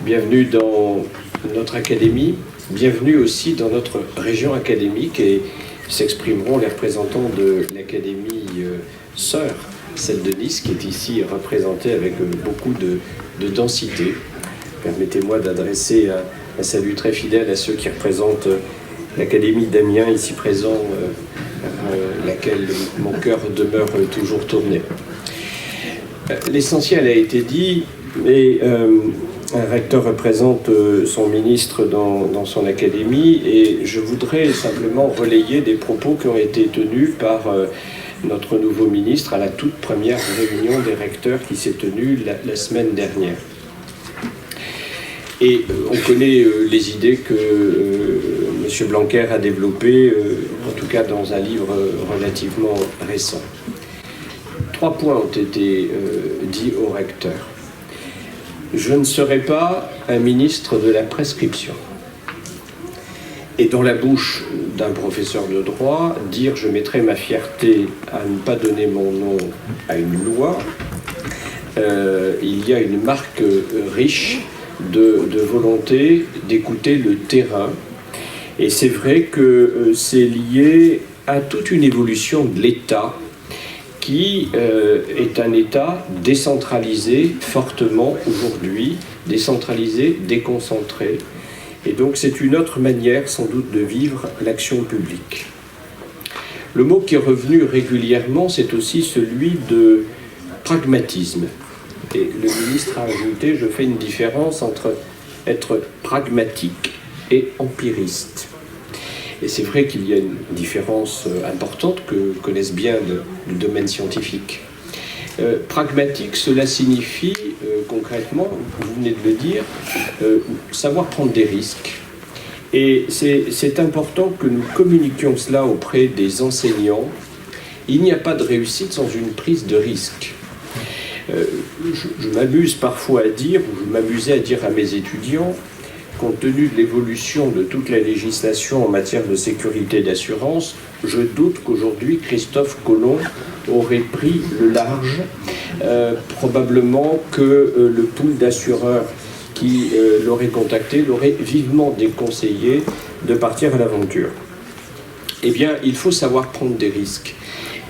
Bienvenue dans notre académie, bienvenue aussi dans notre région académique, et s'exprimeront les représentants de l'académie sœur, celle de Nice, qui est ici représentée avec beaucoup de densité. Permettez-moi d'adresser un salut très fidèle à ceux qui représentent l'académie d'Amiens, ici présent, laquelle mon cœur demeure toujours tourné. L'essentiel a été dit, mais un recteur représente son ministre dans son académie, et je voudrais simplement relayer des propos qui ont été tenus par notre nouveau ministre à la toute première réunion des recteurs qui s'est tenue la semaine dernière. Et on connaît les idées que M. Blanquer a développées, en tout cas dans un livre relativement récent. 3 points ont été dits au recteur. Je ne serai pas un ministre de la prescription. Et dans la bouche d'un professeur de droit, dire « je mettrai ma fierté à ne pas donner mon nom à une loi », il y a une marque riche de volonté d'écouter le terrain. Et c'est vrai que c'est lié à toute une évolution de l'État qui est un État décentralisé fortement aujourd'hui, décentralisé, déconcentré. Et donc c'est une autre manière sans doute de vivre l'action publique. Le mot qui est revenu régulièrement, c'est aussi celui de pragmatisme. Et le ministre a ajouté, je fais une différence entre être pragmatique et empiriste. Et c'est vrai qu'il y a une différence importante que connaissent bien le domaine scientifique. Pragmatique, cela signifie concrètement, vous venez de le dire, savoir prendre des risques. Et c'est important que nous communiquions cela auprès des enseignants. Il n'y a pas de réussite sans une prise de risque. Je m'amuse parfois à dire, ou je m'amusais à dire à mes étudiants, compte tenu de l'évolution de toute la législation en matière de sécurité et d'assurance, je doute qu'aujourd'hui Christophe Colomb aurait pris le large. Probablement que le pool d'assureurs qui l'aurait contacté l'aurait vivement déconseillé de partir à l'aventure. Eh bien, il faut savoir prendre des risques.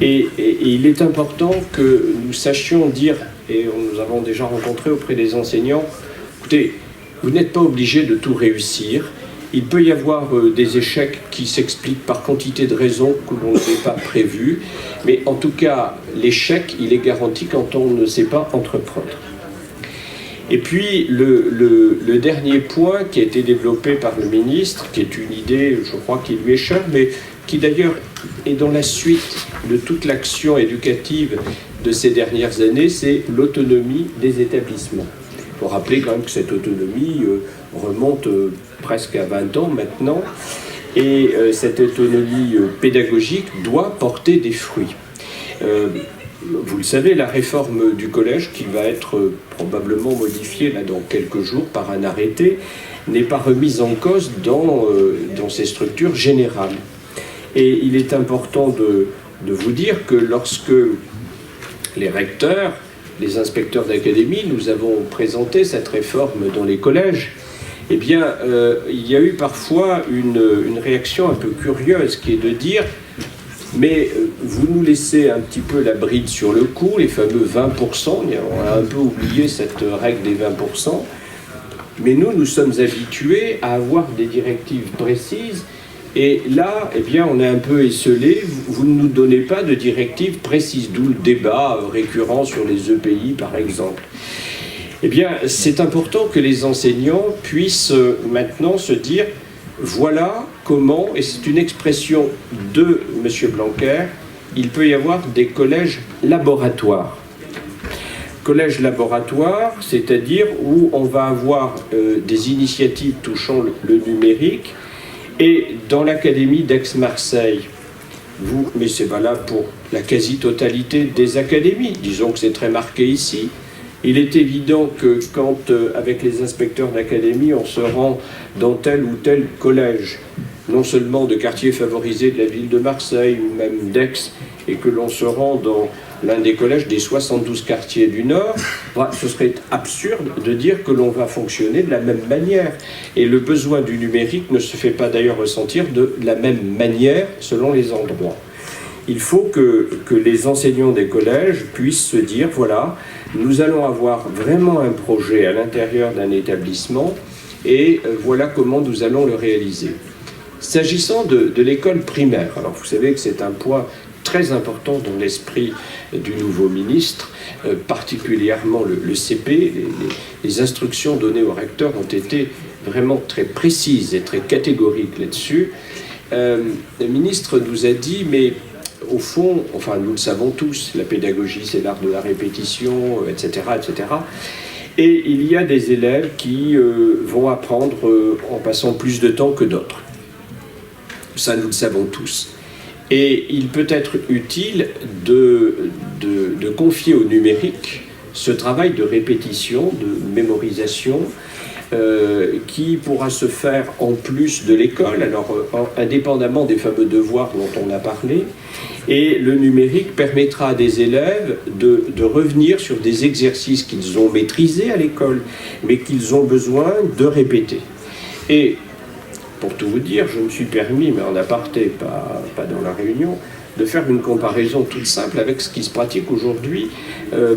Et il est important que nous sachions dire, et nous avons déjà rencontré auprès des enseignants, écoutez, vous n'êtes pas obligé de tout réussir. Il peut y avoir des échecs qui s'expliquent par quantité de raisons que l'on n'avait pas prévues. Mais en tout cas, l'échec, il est garanti quand on ne sait pas entreprendre. Et puis, le dernier point qui a été développé par le ministre, qui est une idée, je crois, qui lui est chère, mais qui d'ailleurs est dans la suite de toute l'action éducative de ces dernières années, c'est l'autonomie des établissements. Il faut rappeler quand même que cette autonomie remonte presque à 20 ans maintenant, et cette autonomie pédagogique doit porter des fruits. Vous le savez, la réforme du collège, qui va être probablement modifiée là, dans quelques jours par un arrêté, n'est pas remise en cause dans ces structures générales. Et il est important de vous dire que lorsque les recteurs, les inspecteurs d'académie, nous avons présenté cette réforme dans les collèges, eh bien, il y a eu parfois une réaction un peu curieuse qui est de dire « mais vous nous laissez un petit peu la bride sur le cou, les fameux 20%, on a un peu oublié cette règle des 20%, mais nous sommes habitués à avoir des directives précises. Et là, eh bien, on est un peu esseulé, vous ne nous donnez pas de directives précises, d'où le débat récurrent sur les EPI, par exemple. Eh bien, c'est important que les enseignants puissent maintenant se dire, voilà comment, et c'est une expression de M. Blanquer, il peut y avoir des collèges laboratoires. Collège laboratoire, c'est-à-dire où on va avoir des initiatives touchant le numérique. Et dans l'académie d'Aix-Marseille, mais c'est valable pour la quasi-totalité des académies, disons que c'est très marqué ici, Il est évident que quand, avec les inspecteurs d'académie, on se rend dans tel ou tel collège, non seulement de quartiers favorisés de la ville de Marseille ou même d'Aix, et que l'on se rend dans l'un des collèges des 72 quartiers du Nord, ce serait absurde de dire que l'on va fonctionner de la même manière. Et le besoin du numérique ne se fait pas d'ailleurs ressentir de la même manière selon les endroits. Il faut que les enseignants des collèges puissent se dire, voilà, nous allons avoir vraiment un projet à l'intérieur d'un établissement et voilà comment nous allons le réaliser. S'agissant de l'école primaire, alors vous savez que c'est un point très important dans l'esprit du nouveau ministre, particulièrement le CP. Les instructions données au recteur ont été vraiment très précises et très catégoriques là-dessus. Le ministre nous a dit, mais au fond, enfin nous le savons tous, la pédagogie c'est l'art de la répétition, etc., etc. Et il y a des élèves qui vont apprendre en passant plus de temps que d'autres. Ça, nous le savons tous. Et il peut être utile de confier au numérique ce travail de répétition, de mémorisation, qui pourra se faire en plus de l'école, alors indépendamment des fameux devoirs dont on a parlé. Et le numérique permettra à des élèves de revenir sur des exercices qu'ils ont maîtrisés à l'école, mais qu'ils ont besoin de répéter. Et pour tout vous dire, je me suis permis, mais en aparté, pas dans la réunion, de faire une comparaison toute simple avec ce qui se pratique aujourd'hui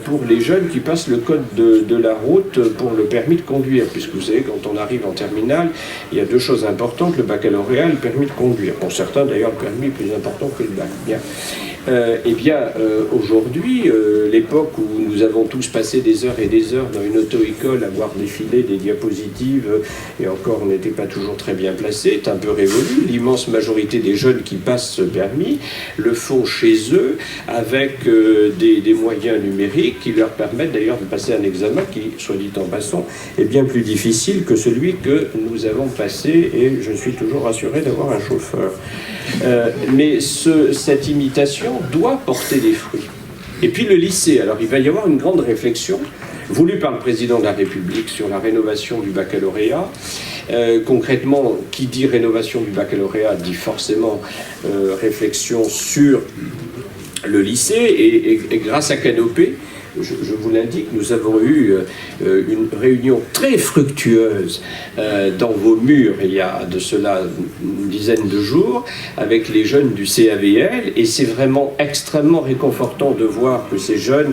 pour les jeunes qui passent le code de la route pour le permis de conduire. Puisque vous savez, quand on arrive en terminale, il y a deux choses importantes, le baccalauréat et le permis de conduire. Pour certains, d'ailleurs, le permis est plus important que le bac. Bien. Aujourd'hui, l'époque où nous avons tous passé des heures et des heures dans une auto-école à voir défiler des diapositives, et encore on n'était pas toujours très bien placé, est un peu révolue. L'immense majorité des jeunes qui passent ce permis le font chez eux avec des moyens numériques qui leur permettent d'ailleurs de passer un examen qui, soit dit en passant, est bien plus difficile que celui que nous avons passé, et je suis toujours rassuré d'avoir un chauffeur. Mais cette imitation doit porter des fruits. Et puis le lycée, alors il va y avoir une grande réflexion voulue par le président de la République sur la rénovation du baccalauréat. Concrètement, qui dit rénovation du baccalauréat dit forcément réflexion sur le lycée, et grâce à Canopé, je vous l'indique, nous avons eu une réunion très fructueuse dans vos murs il y a de cela une dizaine de jours avec les jeunes du CAVL, et c'est vraiment extrêmement réconfortant de voir que ces jeunes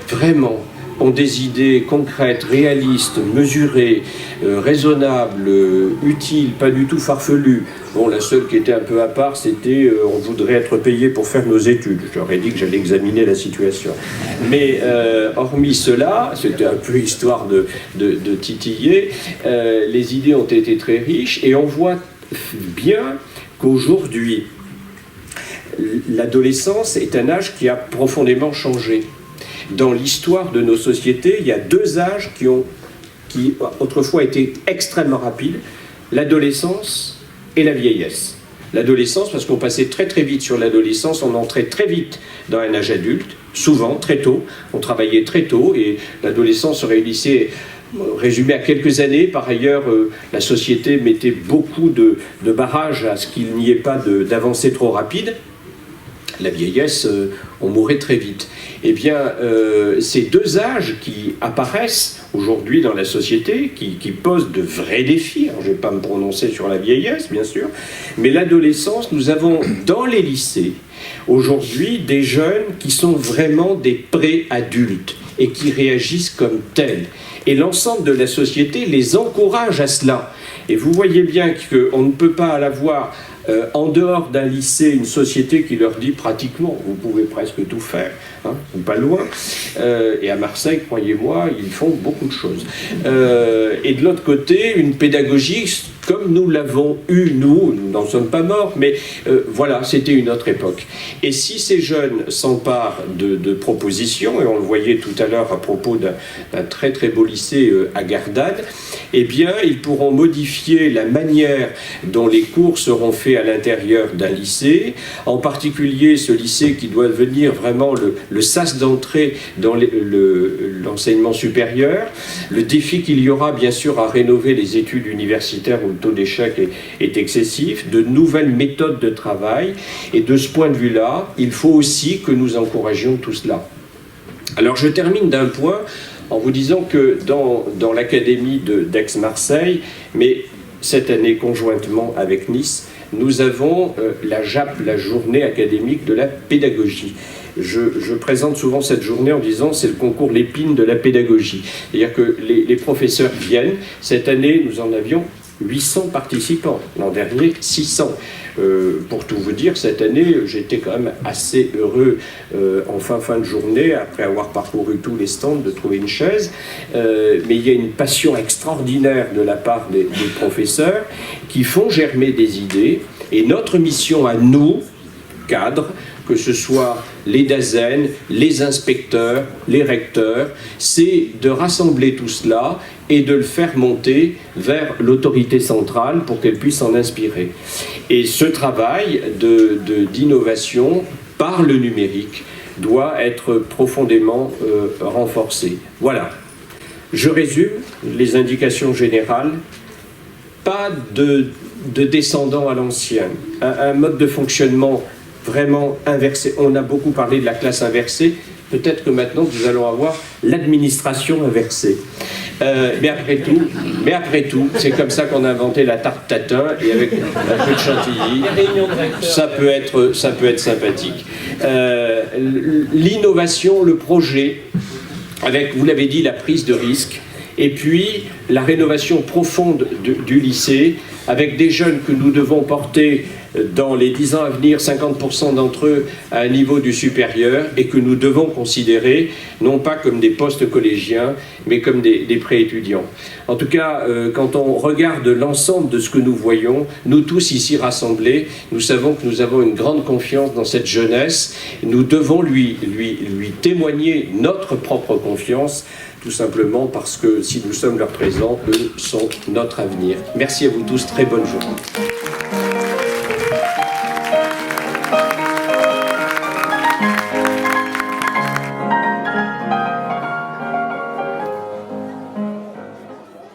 vraiment ont des idées concrètes, réalistes, mesurées, raisonnables, utiles, pas du tout farfelues. Bon, la seule qui était un peu à part, c'était on voudrait être payé pour faire nos études. Je leur ai dit que j'allais examiner la situation. Mais hormis cela, c'était un peu histoire de titiller, les idées ont été très riches, et on voit bien qu'aujourd'hui, l'adolescence est un âge qui a profondément changé. Dans l'histoire de nos sociétés, il y a deux âges qui autrefois étaient extrêmement rapides, l'adolescence et la vieillesse. L'adolescence, parce qu'on passait très très vite sur l'adolescence, on entrait très vite dans un âge adulte, souvent, très tôt, on travaillait très tôt, et l'adolescence se réunissait, résumé à quelques années. Par ailleurs, la société mettait beaucoup de barrages à ce qu'il n'y ait pas d'avancée trop rapide. La vieillesse, on mourait très vite. Eh bien, ces deux âges qui apparaissent aujourd'hui dans la société, qui posent de vrais défis, alors je ne vais pas me prononcer sur la vieillesse, bien sûr, mais l'adolescence, nous avons dans les lycées, aujourd'hui, des jeunes qui sont vraiment des pré-adultes et qui réagissent comme tels. Et l'ensemble de la société les encourage à cela. Et vous voyez bien qu'on ne peut pas l'avoir en dehors d'un lycée, une société qui leur dit pratiquement, vous pouvez presque tout faire, hein, ou pas loin. Et à Marseille, croyez-moi, ils font beaucoup de choses. Et de l'autre côté, une pédagogie comme nous l'avons eu, nous n'en sommes pas morts, mais voilà, c'était une autre époque. Et si ces jeunes s'emparent de propositions, et on le voyait tout à l'heure à propos d'un très très beau lycée à Gardanne, eh bien, ils pourront modifier la manière dont les cours seront faits à l'intérieur d'un lycée, en particulier ce lycée qui doit devenir vraiment le sas d'entrée dans l'enseignement supérieur, le défi qu'il y aura bien sûr à rénover les études universitaires où le taux d'échec est excessif, de nouvelles méthodes de travail, et de ce point de vue-là, il faut aussi que nous encouragions tout cela. Alors je termine d'un point en vous disant que dans l'académie d'Aix-Marseille, mais cette année conjointement avec Nice, nous avons la JAP, la journée académique de la pédagogie. Je présente souvent cette journée en disant c'est le concours Lépine de la pédagogie. C'est-à-dire que les professeurs viennent. Cette année, nous en avions 800 participants. L'an dernier, 600. Pour tout vous dire, cette année, j'étais quand même assez heureux en fin de journée, après avoir parcouru tous les stands, de trouver une chaise. Mais il y a une passion extraordinaire de la part des professeurs qui font germer des idées. Et notre mission à nous, cadres, que ce soit les DAZEN, les inspecteurs, les recteurs, c'est de rassembler tout cela et de le faire monter vers l'autorité centrale pour qu'elle puisse en inspirer. Et ce travail d'innovation par le numérique doit être profondément renforcé. Voilà. Je résume les indications générales. Pas de descendant à l'ancien. Un mode de fonctionnement vraiment inversé. On a beaucoup parlé de la classe inversée. Peut-être que maintenant, nous allons avoir l'administration inversée. Mais après tout, c'est comme ça qu'on a inventé la tarte tatin, et avec un peu de chantilly, ça peut être sympathique. L'innovation, le projet, avec, vous l'avez dit, la prise de risque, et puis la rénovation profonde du lycée, avec des jeunes que nous devons porter dans les 10 ans à venir, 50% d'entre eux à un niveau du supérieur, et que nous devons considérer non pas comme des postes collégiens, mais comme des préétudiants. En tout cas, quand on regarde l'ensemble de ce que nous voyons, nous tous ici rassemblés, nous savons que nous avons une grande confiance dans cette jeunesse. Nous devons lui témoigner notre propre confiance, tout simplement parce que si nous sommes leur présent, eux sont notre avenir. Merci à vous tous, très bonne journée.